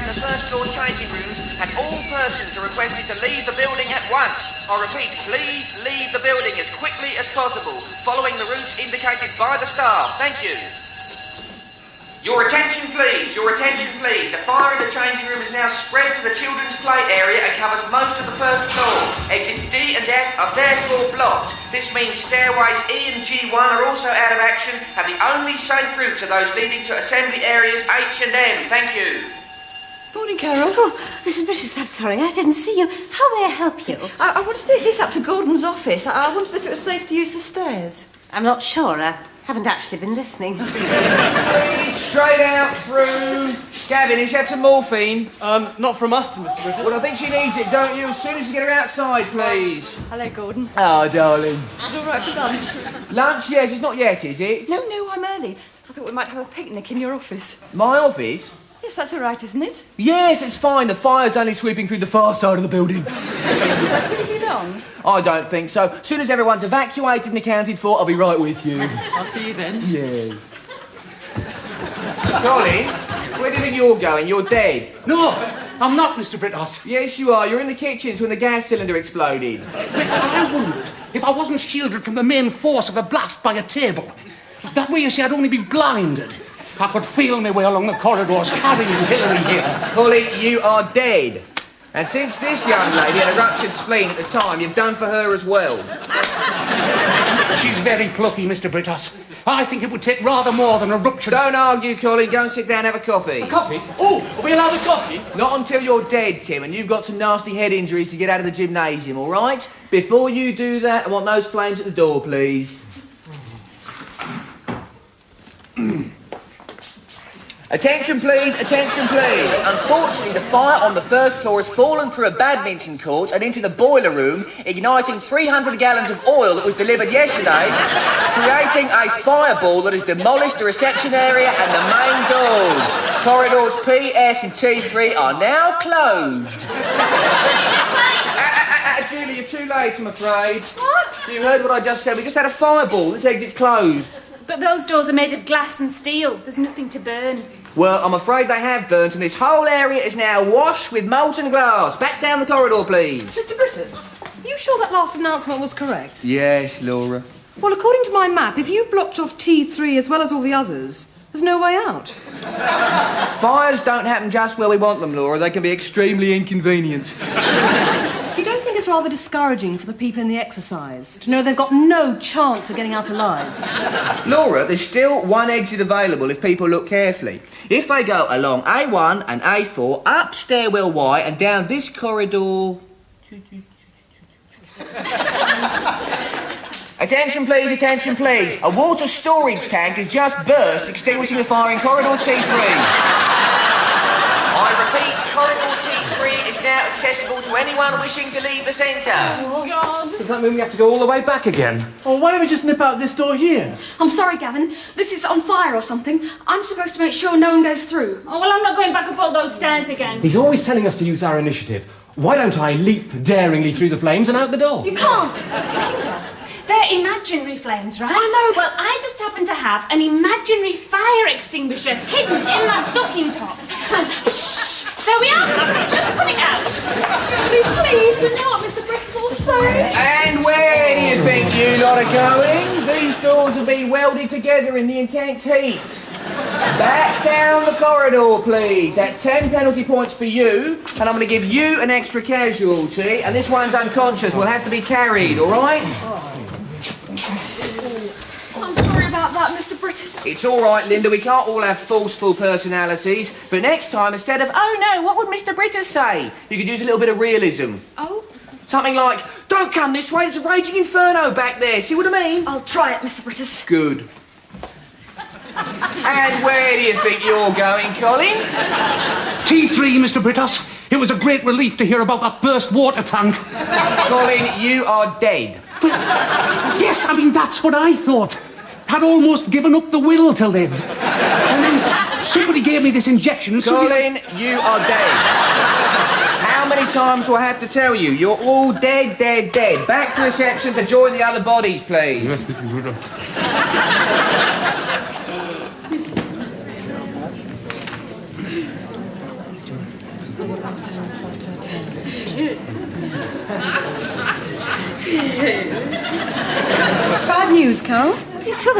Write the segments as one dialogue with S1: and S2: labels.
S1: the first floor changing rooms, and all persons are requested to leave the building at once. I repeat, please leave the building as quickly as possible, following the routes indicated by the staff. Thank you. Your attention please, your attention please. The fire in the changing room is now spread to the children's play area and covers most of the first floor. Exits D and F are therefore blocked. This means stairways E and G1 are also out of action, and the only safe routes are those leading to assembly areas H and M. Thank you.
S2: Morning, Carol.
S3: Oh, Mrs. Brittas, I'm sorry, I didn't see you. How may I help you?
S2: I wanted to take this up to Gordon's office. I wondered if it was safe to use the stairs.
S3: I'm not sure. I haven't actually been listening.
S4: Please, straight out through. Gavin, has she had some morphine?
S5: Not from us, Mr. Brittas.
S4: Well, I think she needs it, don't you? As soon as you get her outside, please.
S2: Hello, Gordon.
S4: Oh, darling.
S2: Is it all right for lunch?
S4: Lunch? Yes, it's not yet, is it?
S2: No, I'm early. I thought we might have a picnic in your office.
S4: My office?
S2: Yes, that's all right, isn't it?
S4: Yes, it's fine. The fire's only sweeping through the far side of the building.
S2: Will it be long?
S4: I don't think so. As soon as everyone's evacuated and accounted for, I'll be right with you.
S5: I'll see you then.
S4: Yes. Colin, where do you think you're going? You're dead.
S6: No, I'm not, Mr. Brittas.
S4: Yes, you are. You're in the kitchens when the gas cylinder exploded.
S6: But I wondered if I wasn't shielded from the main force of the blast by a table. That way, you see, I'd only be blinded. I could feel my way along the corridors carrying Hillary here.
S4: Colin, you are dead. And since this young lady had a ruptured spleen at the time, you've done for her as well.
S6: She's very plucky, Mr. Brittas. I think it would take rather more than a ruptured...
S4: Don't argue, Colin. Go and sit down and have a coffee.
S5: A coffee? Oh, are we allowed a coffee?
S4: Not until you're dead, Tim, and you've got some nasty head injuries to get out of the gymnasium, all right? Before you do that, I want those flames at the door, please. Attention please, attention please. Unfortunately, the fire on the first floor has fallen through a badminton court and into the boiler room, igniting 300 gallons of oil that was delivered yesterday, creating a fireball that has demolished the reception area and the main doors. Corridors P, S and T3 are now closed. Julie, you're too late, I'm afraid.
S3: What?
S4: You heard what I just said. We just had a fireball. This exit's closed.
S7: But those doors are made of glass and steel. There's nothing to burn.
S4: Well, I'm afraid they have burnt, and this whole area is now washed with molten glass. Back down the corridor, please.
S8: Mr. Brittas, are you sure that last announcement was correct?
S4: Yes, Laura.
S8: Well, according to my map, if you've blocked off T3 as well as all the others, there's no way out.
S4: Fires don't happen just where we want them, Laura. They can be extremely inconvenient.
S8: You don't think it's rather discouraging for the people in the exercise to know they've got no chance of getting out alive?
S4: Laura, there's still one exit available if people look carefully. If they go along A1 and A4, up stairwell Y and down this corridor... Attention please, attention please. A water storage tank has just burst, extinguishing the fire in corridor T3. I repeat, corridor T3 is now accessible to anyone wishing to leave the centre.
S5: Oh, God. Does that mean we have to go all the way back again? Or why don't we just nip out this door here?
S7: I'm sorry, Gavin. This is on fire or something. I'm supposed to make sure no one goes through. Oh, well, I'm not going back up all those stairs again.
S5: He's always telling us to use our initiative. Why don't I leap daringly through the flames and out the door?
S7: You can't. They're imaginary flames, right? I know. Well, I just happen to have an imaginary fire extinguisher hidden in my stocking tops. And there we are. Just put it out. Julie, please, you know what Mr. Brittas will say.
S4: And where do you think you lot are going? These doors have been welded together in the intense heat. Back down the corridor, please. That's 10 penalty points for you, and I'm going to give you an extra casualty, and this one's unconscious. Will have to be carried, all right?
S7: I'm sorry about that, Mr. Brittas.
S4: It's all right, Linda. We can't all have forceful personalities. But next time, instead of, oh no, what would Mr. Brittas say? You could use a little bit of realism.
S7: Oh?
S4: Something like, don't come this way, there's a raging inferno back there. See what I mean?
S7: I'll try it, Mr. Brittas.
S4: Good. And where do you think you're going, Colin?
S6: T3, Mr. Brittas. It was a great relief to hear about that burst water tank.
S4: Colin, you are dead.
S6: But, yes, I mean, that's what I thought. Had almost given up the will to live. And then somebody gave me this injection and
S4: Colin, you are dead. How many times do I have to tell you? You're all dead, dead, dead. Back to reception to join the other bodies, please.
S6: Yes, Mr. Brittas.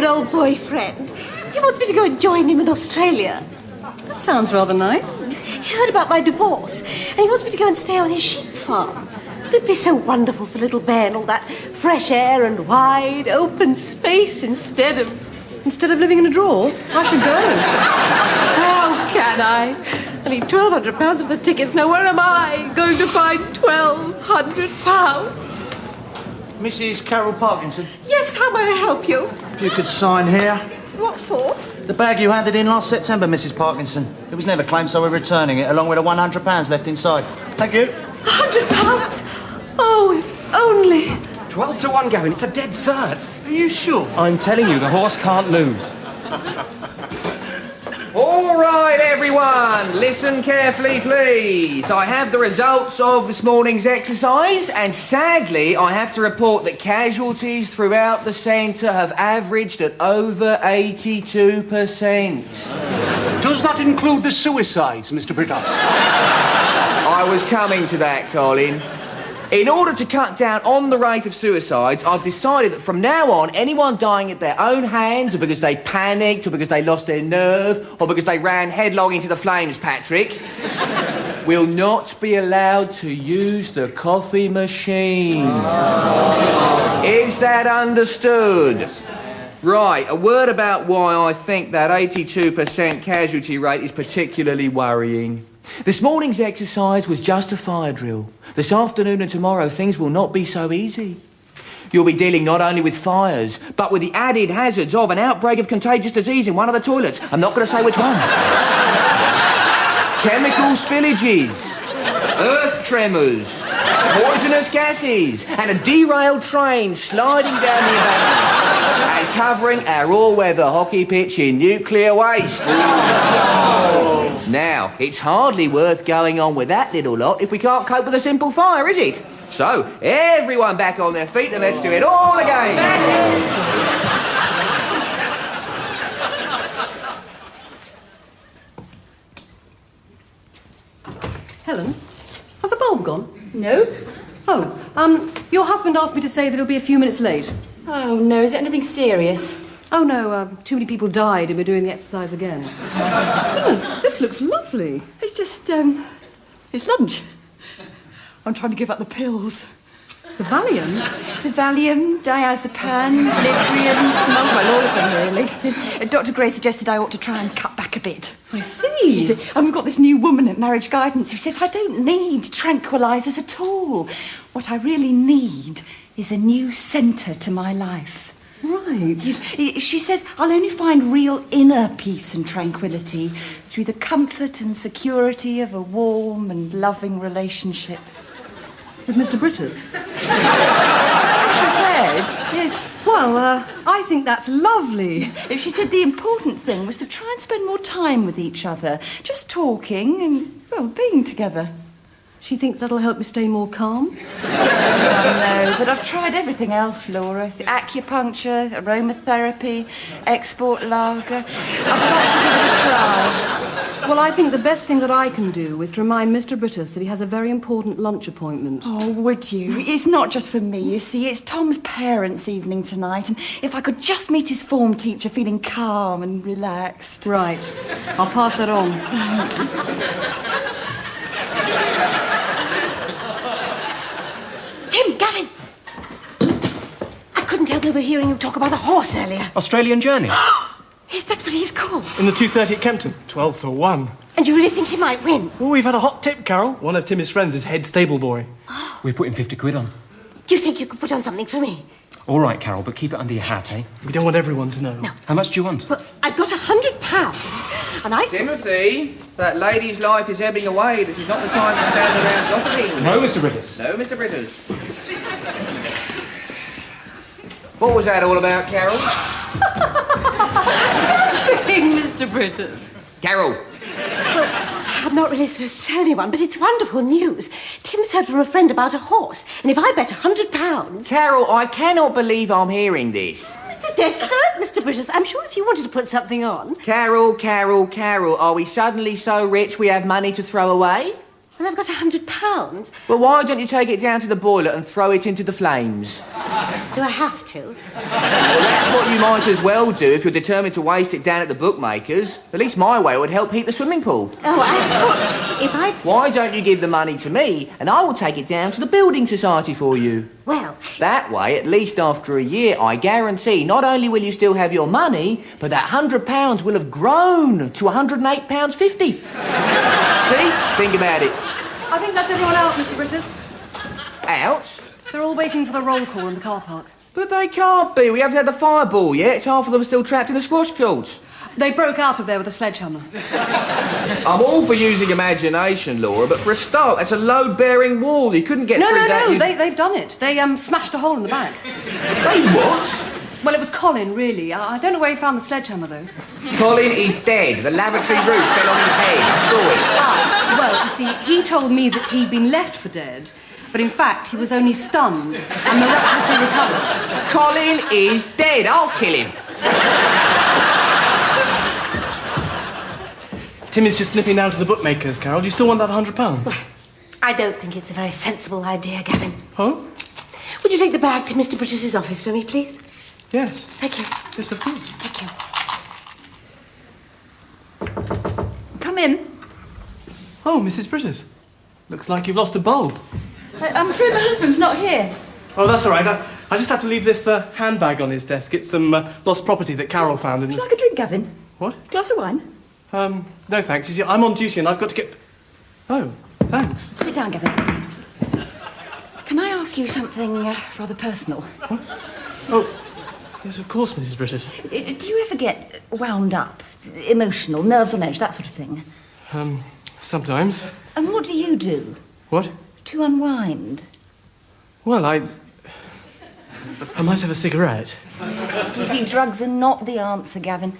S3: old boyfriend. He wants me to go and join him in Australia.
S8: That sounds rather nice.
S3: He heard about my divorce, and he wants me to go and stay on his sheep farm. It'd be so wonderful for little Ben, all that fresh air and wide, open space instead of
S8: living in a drawer, I should go.
S3: How can I? I need £1,200 of the tickets. Now, where am I going to find £1,200?
S9: Mrs. Carol Parkinson,
S3: Yes, how may I help you?
S9: if you could sign here.
S3: What for?
S9: The bag you handed in last September, Mrs. Parkinson. It was never claimed, so we're returning it, along with the £100 left inside. Thank you.
S3: £100? Oh, if only.
S5: 12 to 1, Gavin. It's a dead cert.
S9: Are you sure?
S5: I'm telling you, the horse can't lose.
S4: All right, everyone, listen carefully, please. I have the results of this morning's exercise, and sadly, I have to report that casualties throughout the centre have averaged at over 82%.
S6: Does that include the suicides, Mr. Brittas?
S4: I was coming to that, Colin. In order to cut down on the rate of suicides, I've decided that from now on, anyone dying at their own hands, or because they panicked, or because they lost their nerve, or because they ran headlong into the flames, Patrick, will not be allowed to use the coffee machine. Is that understood? Right, a word about why I think that 82% casualty rate is particularly worrying. This morning's exercise was just a fire drill. This afternoon and tomorrow, things will not be so easy. You'll be dealing not only with fires, but with the added hazards of an outbreak of contagious disease in one of the toilets. I'm not going to say which one. Chemical spillages, earth tremors, poisonous gases, and a derailed train sliding down the embankment and covering our all-weather hockey pitch in nuclear waste. Now, it's hardly worth going on with that little lot if we can't cope with a simple fire, is it? So, everyone back on their feet and let's do it all again.
S8: Helen, has the bulb gone?
S2: No?
S8: Oh, your husband asked me to say that he'll be a few minutes late.
S2: Oh, no. Is it anything serious?
S8: Oh, no, too many people died and we're doing the exercise again. Goodness, this looks lovely.
S2: It's just, it's lunch. I'm trying to give up the pills.
S8: The Valium?
S2: The Valium, diazepam, Librium, well, all of them, really. Dr. Gray suggested I ought to try and cut back a bit.
S8: I see.
S2: And we've got this new woman at Marriage Guidance who says I don't need tranquilizers at all. What I really need is a new centre to my life.
S8: Right.
S2: She says I'll only find real inner peace and tranquility through the comfort and security of a warm and loving relationship.
S8: With Mr. Brittas?
S2: That's what she said. Yes.
S8: Well, I think that's lovely.
S2: She said the important thing was to try and spend more time with each other, just talking and, well, being together.
S8: She thinks that'll help me stay more calm?
S2: No, but I've tried everything else, Laura. Acupuncture, aromatherapy, export lager. I've got to give it a try.
S8: Well, I think the best thing that I can do is to remind Mr. Brittas that he has a very important lunch appointment.
S2: Oh, would you? It's not just for me, you see. It's Tom's parents' evening tonight, and if I could just meet his form teacher feeling calm and relaxed.
S8: Right. I'll pass that on.
S3: Tim, Gavin! I couldn't help overhearing you talk about a horse earlier.
S5: Australian Journey.
S3: Is that what he's called?
S10: In the 2:30 at Kempton, 12 to 1.
S3: And you really think he might win?
S10: Oh, we've had a hot tip, Carol. One of Timmy's friends is head stable boy.
S5: We're putting 50 quid on.
S3: Do you think you could put on something for me?
S5: All right, Carol, but keep it under your hat, eh?
S10: We don't want everyone to know.
S3: No.
S5: How much do you want?
S3: Well, I've got £100, and I think...
S4: Timothy, that lady's life is ebbing away. This is not the time to stand around gossiping.
S5: No, Mr. Brittas.
S4: No, Mr. Brittas. What was that all about, Carol?
S3: Nothing, Mr. Brittas.
S4: Carol.
S3: I'm not really supposed to tell anyone, but it's wonderful news. Tim's heard from a friend about a horse, and if I bet £100...
S4: Carol, I cannot believe I'm hearing this.
S3: It's a dead cert, Mr. Brittas. I'm sure if you wanted to put something on...
S4: Carol, are we suddenly so rich we have money to throw away?
S3: Well, I've got £100.
S4: Well, why don't you take it down to the boiler and throw it into the flames?
S3: Do I have to?
S4: Well, that's what you might as well do if you're determined to waste it down at the bookmakers. At least my way would help heat the swimming pool.
S3: Oh, I thought if I...
S4: Why don't you give the money to me and I will take it down to the building society for you?
S3: Well...
S4: That way, at least after a year, I guarantee not only will you still have your money, but that £100 will have grown to £108.50. See? Think about it.
S8: I think that's everyone out, Mr. Brittas.
S4: Out?
S8: They're all waiting for the roll call in the car park.
S4: But they can't be. We haven't had the fireball yet. Half of them are still trapped in the squash courts.
S8: They broke out of there with a sledgehammer.
S4: I'm all for using imagination, Laura, but for a start, that's a load-bearing wall. You couldn't get through that.
S8: No, they've done it. They smashed a hole in the back.
S4: They what?
S8: Well, it was Colin, really. I don't know where he found the sledgehammer, though.
S4: Colin is dead. The lavatory roof fell on his head. I saw it.
S8: Well, you see, he told me that he'd been left for dead, but in fact, he was only stunned and miraculously recovered.
S4: Colin is dead. I'll kill him.
S10: Tim is just nipping down to the bookmakers, Carol. Do you still want that £100?
S3: I don't think it's a very sensible idea, Gavin.
S10: Oh?
S3: Would you take the bag to Mr. Brittas's office for me, please?
S10: Yes.
S3: Thank you.
S10: Yes, of course.
S3: Thank you.
S2: Come in.
S10: Oh, Mrs. Brittas. Looks like you've lost a bulb.
S2: I'm afraid my husband's not here.
S10: Oh, that's all right. I just have to leave this handbag on his desk. It's some lost property that Carol found in
S2: Would
S10: the...
S2: you like a drink, Gavin?
S10: What?
S2: Glass of wine?
S10: No, thanks. You see, I'm on duty and I've got to get... Oh, thanks.
S2: Sit down, Gavin. Can I ask you something rather personal?
S10: What? Oh, yes, of course, Mrs. Brittas.
S2: Do you ever get wound up, emotional, nerves on edge, that sort of thing?
S10: Sometimes.
S2: And what do you do
S10: What?
S2: to unwind?
S10: Well, I might have a cigarette.
S2: You see, drugs are not the answer, Gavin.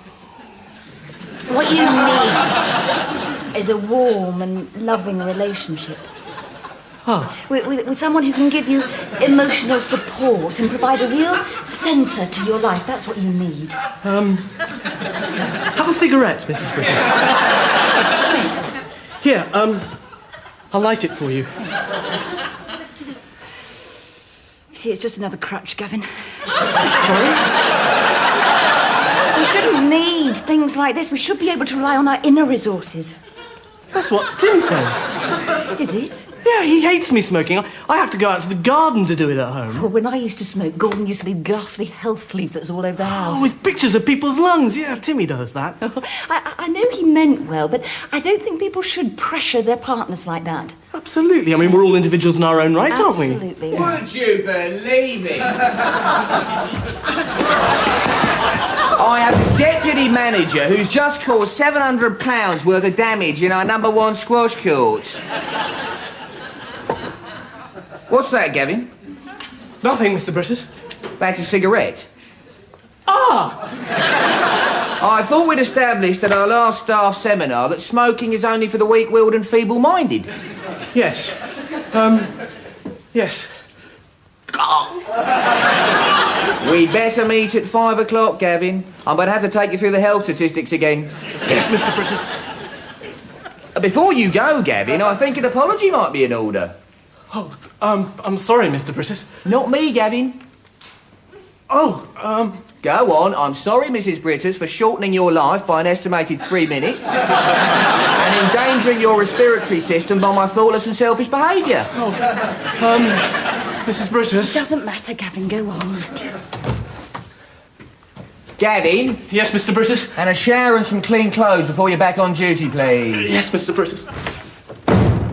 S2: What you need is a warm and loving relationship.
S10: Oh.
S2: With someone who can give you emotional support and provide a real centre to your life. That's what you need.
S10: Have a cigarette, Mrs. Brittas. Here, I'll light it for you.
S2: You see, it's just another crutch, Gavin.
S10: Sorry?
S2: We shouldn't need things like this. We should be able to rely on our inner resources.
S10: That's what Tim says.
S2: Is it?
S10: Yeah, he hates me smoking. I have to go out to the garden to do it at home.
S2: Well, when I used to smoke, Gordon used to leave ghastly health leaflets all over the house.
S10: Oh, with pictures of people's lungs. Yeah, Timmy does that.
S2: I know he meant well, but I don't think people should pressure their partners like that.
S10: Absolutely. I mean, we're all individuals in our own right, aren't we?
S2: Absolutely.
S4: Would you believe it? I have a deputy manager who's just caused £700 worth of damage in our #1 squash courts. What's that, Gavin?
S10: Nothing, Mr. Brittas.
S4: That's a cigarette. Ah! I thought we'd established at our last staff seminar that smoking is only for the weak-willed and feeble-minded.
S10: Yes. Yes.
S4: We better meet at 5 o'clock, Gavin. I'm going to have to take you through the health statistics again.
S10: Yes, Mr. Brittas.
S4: Before you go, Gavin, I think an apology might be in order.
S10: Oh, I'm sorry, Mr. Brittas.
S4: Not me, Gavin.
S10: Oh,
S4: Go on. I'm sorry, Mrs. Brittas, for shortening your life by an estimated 3 minutes and endangering your respiratory system by my thoughtless and selfish behaviour.
S10: Mrs. Brittas.
S2: Doesn't matter, Gavin. Go on.
S4: Gavin?
S10: Yes, Mr. Brittas.
S4: And a shower and some clean clothes before you're back on duty, please.
S10: Yes, Mr. Brittas.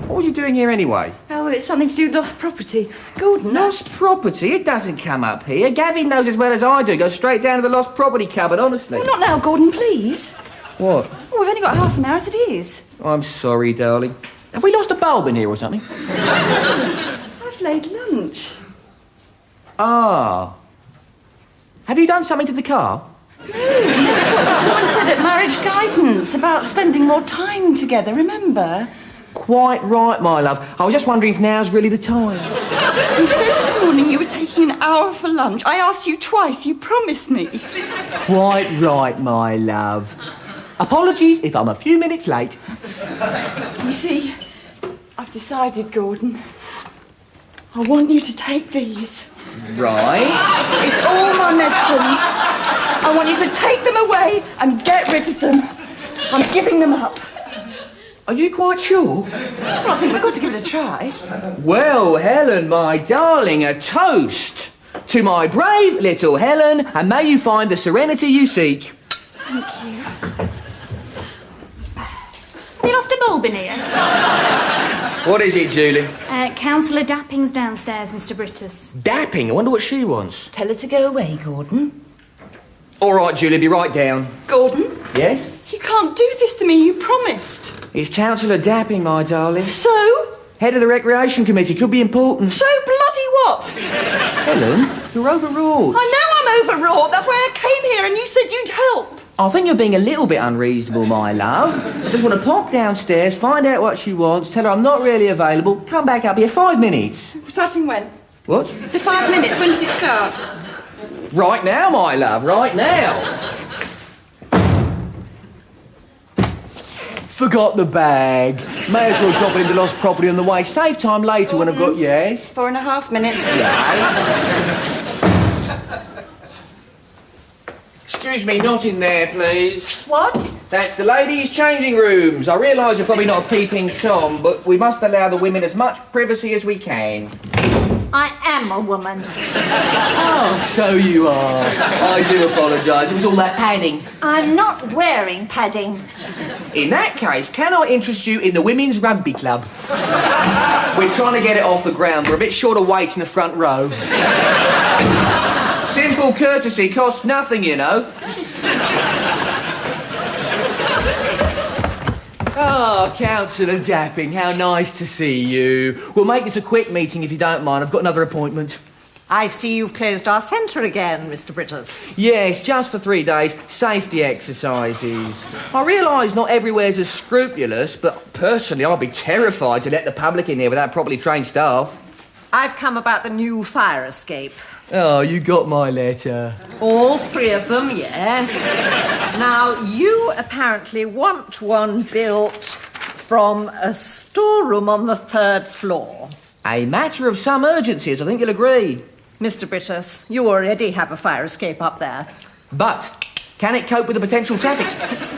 S4: What was you doing here anyway?
S2: Oh, it's something to do with lost property. Gordon,
S4: Lost property? It doesn't come up here. Gavin knows as well as I do. Go straight down to the lost property cupboard, honestly.
S2: Well, not now, Gordon, please.
S4: What?
S2: Oh, we've only got half an hour as it is.
S4: I'm sorry, darling. Have we lost a bulb in here or something?
S2: I've laid lunch.
S4: Ah. Have you done something to the car?
S2: No, that's what that woman said at marriage guidance about spending more time together, remember?
S4: Quite right, my love. I was just wondering if now's really the time.
S2: You said this morning you were taking an hour for lunch. I asked you twice. You promised me.
S4: Quite right, my love. Apologies if I'm a few minutes late.
S2: You see, I've decided, Gordon. I want you to take these.
S4: Right.
S2: It's all my medicines. I want you to take them away and get rid of them. I'm giving them up.
S4: Are you quite sure?
S2: Well, I think we've got to give it a try.
S4: Well, Helen, my darling, a toast to my brave little Helen, and may you find the serenity you seek.
S2: Thank you.
S7: Have you lost a bulb in here?
S4: What is it, Julie?
S7: Councillor Dapping's downstairs, Mr. Brittas.
S4: Dapping? I wonder what she wants.
S2: Tell her to go away, Gordon.
S4: All right, Julie, be right down.
S2: Gordon?
S4: Yes?
S2: You can't do this to me, you promised.
S4: It's Councillor Dapping, my darling.
S2: So?
S4: Head of the Recreation Committee, could be important.
S2: So bloody what?
S4: Helen, you're overwrought.
S2: I know I'm overwrought. That's why I came here and you said you'd help.
S4: I think you're being a little bit unreasonable, my love. I just want to pop downstairs, find out what she wants, tell her I'm not really available, come back up here 5 minutes.
S2: Starting when?
S4: What?
S2: The 5 minutes. When does it start?
S4: Right now, my love, right now. Forgot the bag. May as well drop it in the lost property on the way. Save time later when I've got... Yes?
S2: 4.5 minutes.
S4: Right. Excuse me, not in there, please.
S2: What?
S4: That's the ladies' changing rooms. I realise you're probably not a peeping Tom, but we must allow the women as much privacy as we can.
S11: I am a woman.
S4: Oh, so you are. I do apologise. It was all that padding.
S11: I'm not wearing padding.
S4: In that case, can I interest you in the Women's Rugby Club? We're trying to get it off the ground. We're a bit short of weight in the front row. Simple courtesy costs nothing, you know. Oh, Councillor Dapping, how nice to see you. We'll make this a quick meeting if you don't mind. I've got another appointment.
S11: I see you've closed our centre again, Mr. Brittas.
S4: Yes, just for 3 days. Safety exercises. I realise not everywhere's as scrupulous, but personally I'd be terrified to let the public in here without properly trained staff.
S11: I've come about the new fire escape.
S4: Oh, you got my letter.
S11: All 3 of them, yes. Now, you apparently want one built from a storeroom on the 3rd floor.
S4: A matter of some urgency, as I think you'll agree.
S11: Mr. Brittas, you already have a fire escape up there.
S4: But can it cope with the potential traffic?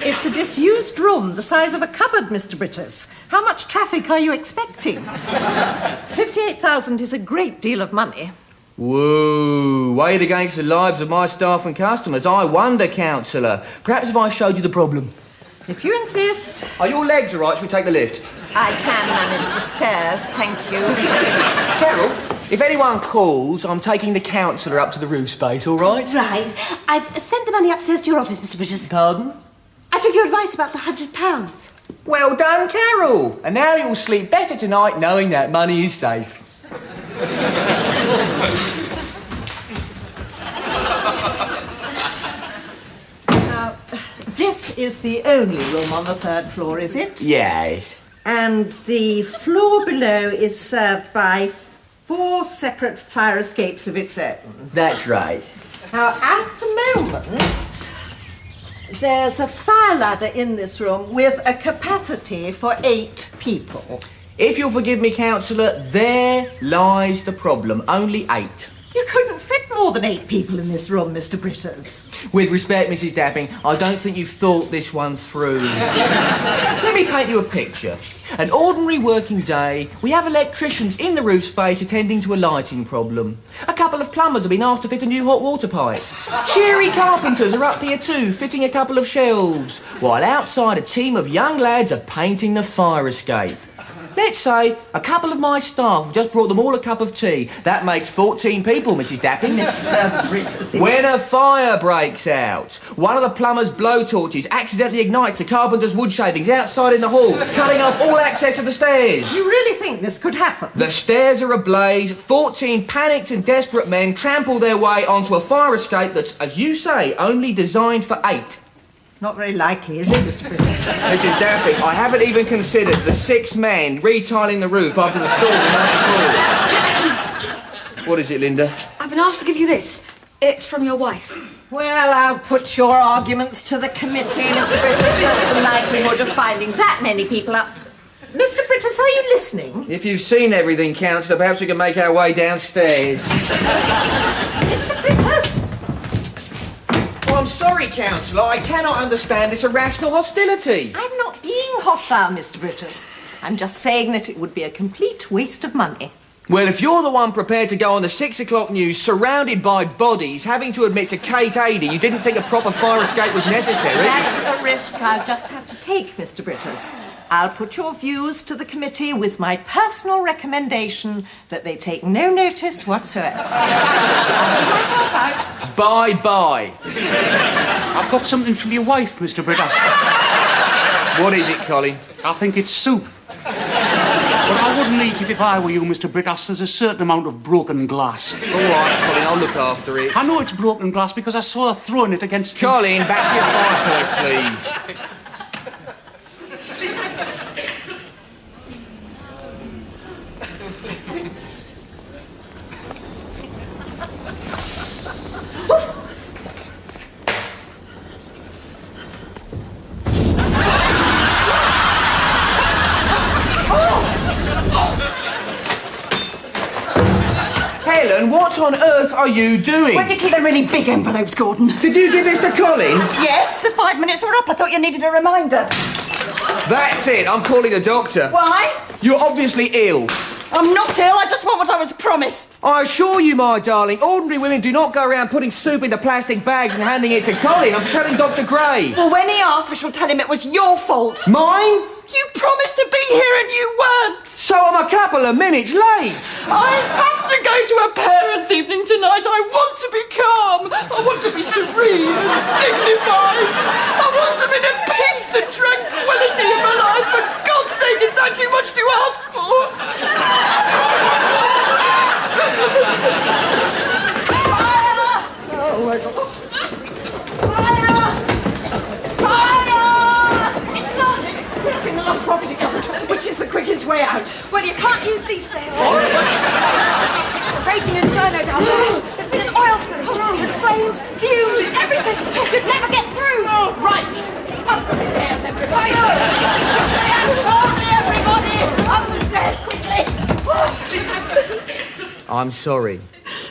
S11: It's a disused room the size of a cupboard, Mr. Brittas. How much traffic are you expecting? 58,000 is a great deal of money.
S4: Whoa, weighed against the lives of my staff and customers. I wonder, Councillor. Perhaps if I showed you the problem.
S11: If you insist.
S4: Are your legs all right? Shall we take the lift?
S11: I can manage the stairs, thank you.
S4: Carol, if anyone calls, I'm taking the councillor up to the roof space, all right?
S3: Right. I've sent the money upstairs to your office, Mr. Brittas.
S4: Pardon?
S3: I took your advice about the £100.
S4: Well done, Carol. And now you'll sleep better tonight knowing that money is safe.
S11: Now, this is the only room on the 3rd floor, is it?
S4: Yes.
S11: And the floor below is served by 4 separate fire escapes of its own.
S4: That's right.
S11: Now, at the moment, there's a fire ladder in this room with a capacity for 8 people.
S4: If you'll forgive me, Councillor, there lies the problem. Only 8.
S11: You couldn't fit more than 8 people in this room, Mr. Brittas.
S4: With respect, Mrs. Dapping, I don't think you've thought this one through. Let me paint you a picture. An ordinary working day, we have electricians in the roof space attending to a lighting problem. A couple of plumbers have been asked to fit a new hot water pipe. Cheery carpenters are up here too, fitting a couple of shelves, while outside a team of young lads are painting the fire escape. Let's say a couple of my staff have just brought them all a cup of tea. That makes 14 people, Mrs. Dapping.
S11: Mr. Brittas.
S4: When a fire breaks out, one of the plumber's blowtorches accidentally ignites the carpenter's wood shavings outside in the hall, cutting off all access to the stairs.
S11: You really think this could happen?
S4: The stairs are ablaze. 14 panicked and desperate men trample their way onto a fire escape that's, as you say, only designed for 8.
S11: Not very likely, is it, Mr. Brittas?
S4: Mrs. Dapping, I haven't even considered the 6 men retiling the roof after the storm the night before. What is it, Linda?
S8: I've been asked to give you this. It's from your wife.
S11: Well, I'll put your arguments to the committee, Mr. Brittas, but the likelihood of finding that many people up... Mr. Brittas, Brittas, are you listening?
S4: If you've seen everything, Councillor, perhaps we can make our way downstairs.
S11: Mr. Brittas!
S4: Well, I'm sorry, Councillor. I cannot understand this irrational hostility.
S11: I'm not being hostile, Mr. Brittas. I'm just saying that it would be a complete waste of money.
S4: Well, if you're the one prepared to go on the 6 o'clock news surrounded by bodies, having to admit to Kate Adie you didn't think a proper fire escape was necessary...
S11: That's a risk I'll just have to take, Mr. Brittas. I'll put your views to the committee with my personal recommendation that they take no notice whatsoever. I'll see myself out.
S4: Bye-bye.
S6: I've got something from your wife, Mr. Brittas.
S4: What is it, Colin?
S6: I think it's soup. But I wouldn't eat it if I were you, Mr. Brittas. There's a certain amount of broken glass.
S4: All right, Colin, I'll look after it.
S6: I know it's broken glass because I saw her throwing it against the...
S4: Colin, back to your fire plate, please. Helen, what on earth are you doing?
S2: Where did you keep the really big envelopes, Gordon?
S4: Did you give this to Colin?
S2: Yes, the 5 minutes were up. I thought you needed a reminder.
S4: That's it. I'm calling the doctor.
S2: Why?
S4: You're obviously ill.
S2: I'm not ill. I just want what I was promised.
S4: I assure you, my darling, ordinary women do not go around putting soup into plastic bags and handing it to Colin. I'm telling Dr. Gray.
S2: Well, when he asked, we shall tell him it was your fault.
S4: Mine?
S2: You promised to be here and you weren't.
S4: So I'm a couple of minutes late.
S2: I have to go to a parents' evening tonight. I want to be calm. I want to be serene and dignified. I want some inner peace and tranquility in my life. For God's sake, is that too much to ask for? Oh, my God. Yes, in the lost property cupboard, which is the quickest way out.
S7: Well, you can't use these stairs. It's a raging inferno down there. There's been an oil spillage with flames, fumes, everything. You'd never get through.
S11: Oh, right. Up the stairs, everybody. Everybody! Up the stairs, quickly.
S4: I'm sorry.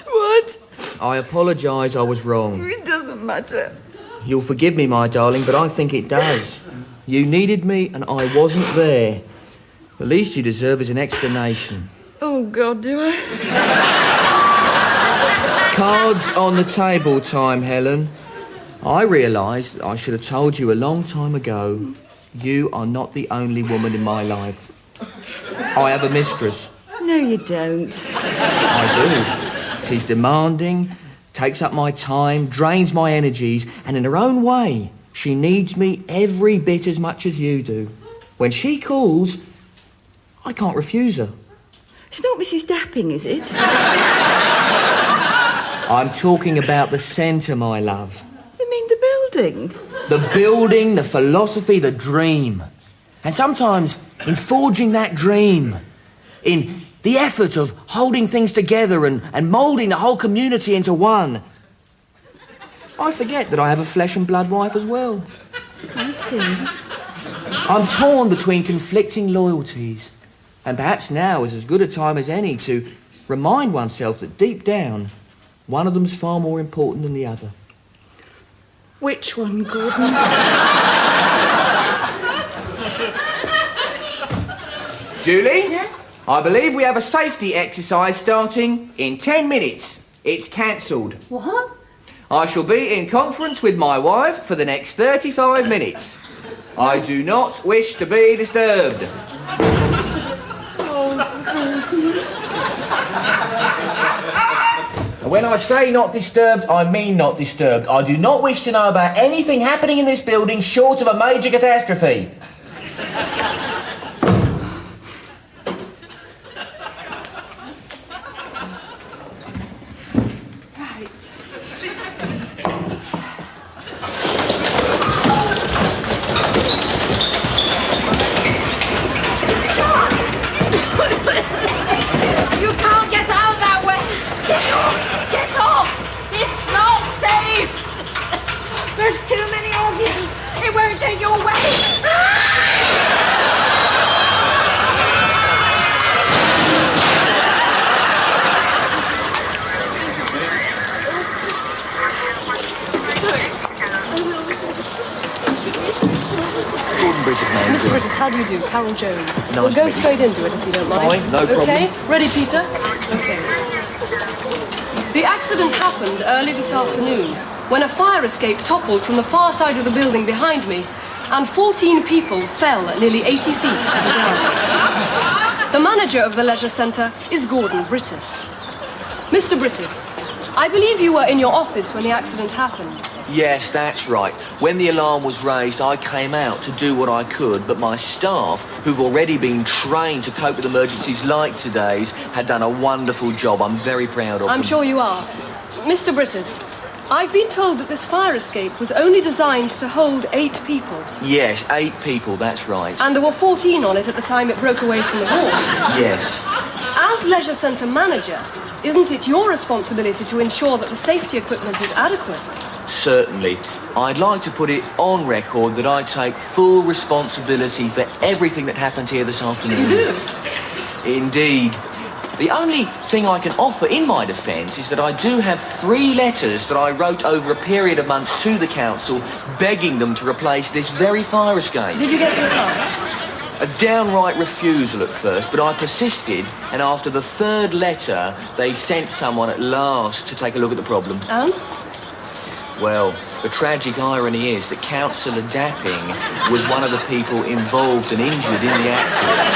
S2: What?
S4: I apologise, I was wrong.
S2: It doesn't matter.
S4: You'll forgive me, my darling, but I think it does. You needed me and I wasn't there. The least you deserve is an explanation.
S2: Oh, God, do I?
S4: Cards on the table time, Helen. I realised that I should have told you a long time ago. You are not the only woman in my life. I have a mistress.
S2: No, you don't.
S4: I do. She's demanding, takes up my time, drains my energies, and in her own way, she needs me every bit as much as you do. When she calls, I can't refuse her.
S2: It's not Mrs. Dapping, is it?
S4: I'm talking about the centre, my love.
S2: You mean the building?
S4: The building, the philosophy, the dream. And sometimes in forging that dream, in the effort of holding things together and moulding the whole community into one, I forget that I have a flesh and blood wife as well.
S2: I see.
S4: I'm torn between conflicting loyalties, and perhaps now is as good a time as any to remind oneself that deep down, one of them's far more important than the other.
S2: Which one, Gordon?
S4: Julie?
S7: Yeah?
S4: I believe we have a safety exercise starting in 10 minutes. It's cancelled.
S7: What?
S4: I shall be in conference with my wife for the next 35 minutes. I do not wish to be disturbed. And when I say not disturbed, I mean not disturbed. I do not wish to know about anything happening in this building short of a major catastrophe.
S11: You can't get out that way. Get off! Get off! It's not safe. There's too many of you. It won't take you away.
S4: Brittas, ma'am.
S8: Mr. Brittas, how do you do? Carol Jones. We'll
S4: to
S8: go
S4: meet you.
S8: straight into it if you don't mind.
S4: Fine, no problem.
S8: Okay, ready, Peter? Okay. The accident happened early this afternoon when a fire escape toppled from the far side of the building behind me, and 14 people fell at nearly 80 feet to the ground. The manager of the leisure centre is Gordon Brittas. Mr. Brittas, I believe you were in your office when the accident happened.
S4: Yes, that's right. When the alarm was raised, I came out to do what I could, but my staff, who've already been trained to cope with emergencies like today's, had done a wonderful job. I'm very proud of them.
S8: I'm sure you are. Mr. Brittas, I've been told that this fire escape was only designed to hold 8 people.
S4: Yes, 8 people, that's right.
S8: And there were 14 on it at the time it broke away from the wall.
S4: Yes.
S8: As leisure centre manager, isn't it your responsibility to ensure that the safety equipment is adequate?
S4: Certainly. I'd like to put it on record that I take full responsibility for everything that happened here this afternoon.
S8: You do?
S4: Indeed. The only thing I can offer in my defence is that I do have 3 letters that I wrote over a period of months to the council begging them to replace this very fire escape.
S8: Did you get the reply?
S4: A downright refusal at first, but I persisted, and after the 3rd letter, they sent someone at last to take a look at the problem.
S8: And?
S4: Well, the tragic irony is that Councillor Dapping was one of the people involved and injured in the accident.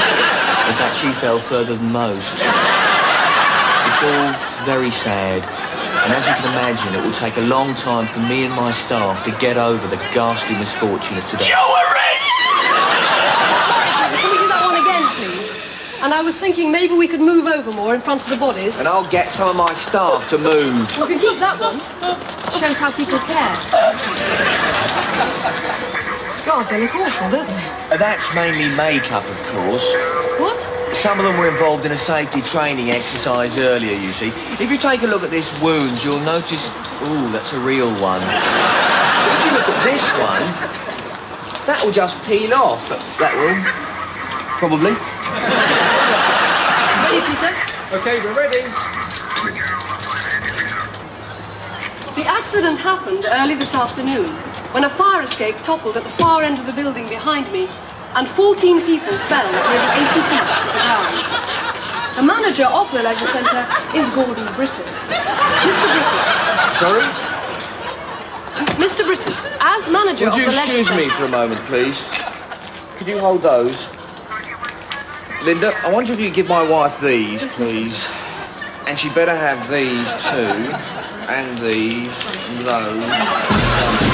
S4: In fact, she fell further than most. It's all very sad. And as you can imagine, it will take a long time for me and my staff to get over the ghastly misfortune of today.
S8: Can we do that one again, please? And I was thinking maybe we could move over more in front of the bodies.
S4: And I'll get some of my staff to move.
S8: We can keep that one. Shows how people care. God, they look awful, don't they?
S4: That's mainly makeup, of course.
S8: What?
S4: Some of them were involved in a safety training exercise earlier, you see. If you take a look at this wound, you'll notice... Ooh, that's a real one. If you look at this one, that will just peel off. That will. Probably.
S8: Ready, Peter?
S10: OK, we're ready.
S8: The accident happened early this afternoon when a fire escape toppled at the far end of the building behind me, and 14 people fell at nearly 80 feet to the ground. The manager of the leisure centre is Gordon Brittas. Mr. Brittas.
S4: Sorry?
S8: Mr. Brittas, as manager
S4: Would
S8: of
S4: you
S8: the leisure
S4: excuse
S8: centre...
S4: me for a moment, please? Could you hold those? Linda, I wonder if you could give my wife these, please. And she'd better have these too. And these, and those.